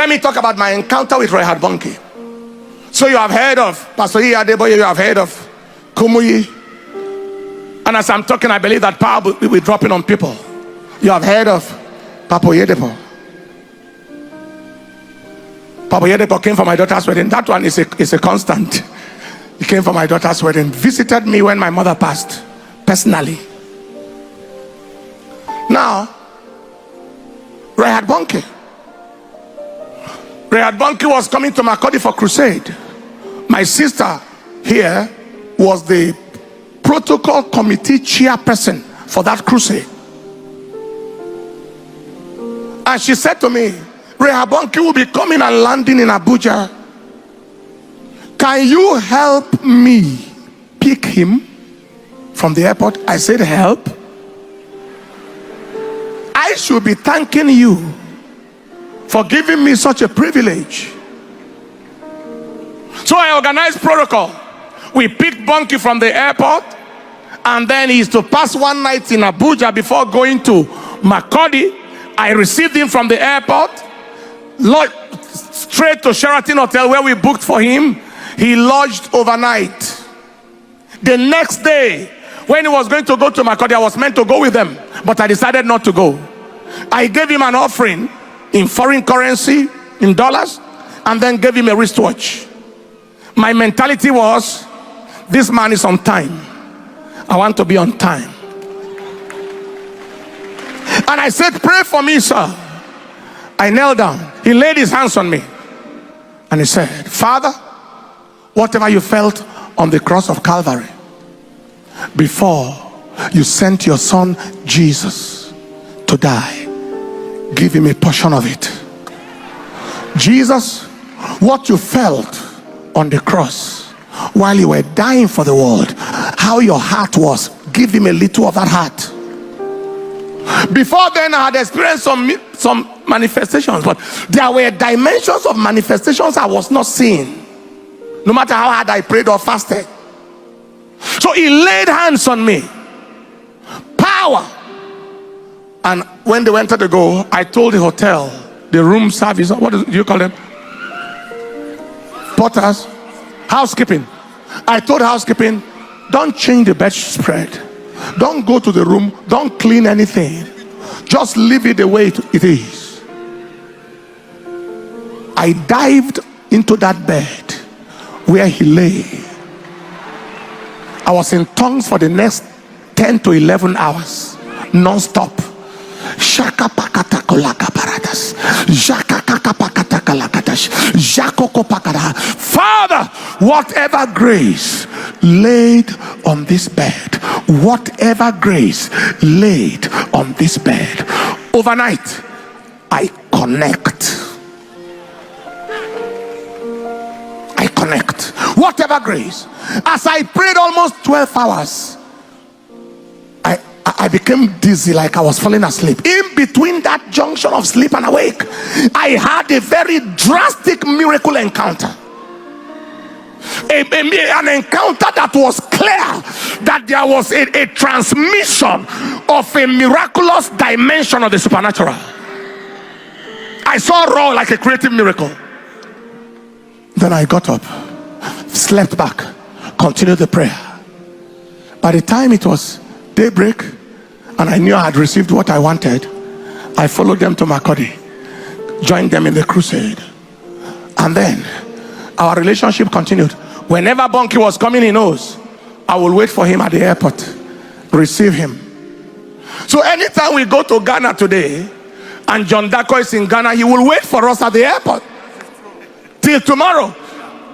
Let me talk about my encounter with Reinhard Bonnke. So you have heard of Pastor Adeboye, you have heard of Kumuyi. And as I'm talking, I believe that power will be dropping on people. You have heard of Papa Oyedepo. Papa Oyedepo came for my daughter's wedding. That one is a constant. He came for my daughter's wedding, visited me when my mother passed, personally. Now, Reinhard Bonnke. Reinhard Bonnke was coming to Makurdi for crusade. My sister here was the protocol committee chairperson for that crusade. And she said to me, Reinhard Bonnke will be coming and landing in Abuja. Can you help me pick him from the airport? I said, help? I should be thanking you for giving me such a privilege. So I organized protocol. We picked Bonnke from the airport, and then he's to pass one night in Abuja before going to Makurdi. I received him from the airport, straight to Sheraton Hotel where we booked for him. He lodged overnight. The next day, when he was going to go to Makurdi, I was meant to go with them, but I decided not to go. I gave him an offering in foreign currency, in dollars, and then gave him a wristwatch. My mentality was, this man is on time. I want to be on time. And I said, pray for me, sir. I knelt down. He laid his hands on me. And he said, Father, whatever you felt on the cross of Calvary, before you sent your son Jesus to die, give him a portion of it. Jesus, what you felt on the cross while you were dying for the world, how your heart was, give him a little of that heart. Before then, I had experienced some manifestations, but there were dimensions of manifestations I was not seeing, no matter how hard I prayed or fasted. So he laid hands on me. Power. And when they wanted to go, I told the hotel, the room service, what do you call them? Porters, housekeeping. I told housekeeping, don't change the bedspread. Don't go to the room. Don't clean anything. Just leave it the way it is. I dived into that bed where he lay. I was in tongues for the next 10 to 11 hours, non-stop. Shaka pakata kolaka paradas. Jaka kaka pakata kalakatash. Jakoko pakada. Father, whatever grace laid on this bed, whatever grace laid on this bed, overnight, I connect. Whatever grace. As I prayed almost 12 hours, I became dizzy, like I was falling asleep. In between that junction of sleep and awake, I had a very drastic miracle encounter. An encounter that was clear that there was a transmission of a miraculous dimension of the supernatural. I saw raw like a creative miracle. Then I got up, slept back, continued the prayer. By the time it was daybreak and I knew I had received what I wanted, I followed them to Makurdi, joined them in the crusade, and then our relationship continued. Whenever Bonnke was coming, he knows I will wait for him at the airport, receive him. So anytime we go to Ghana today and John Dako is in Ghana, he will wait for us at the airport till tomorrow.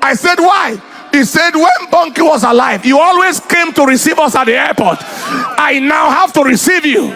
I said, why? He said, when Bonnke was alive, he always came to receive us at the airport. I now have to receive you.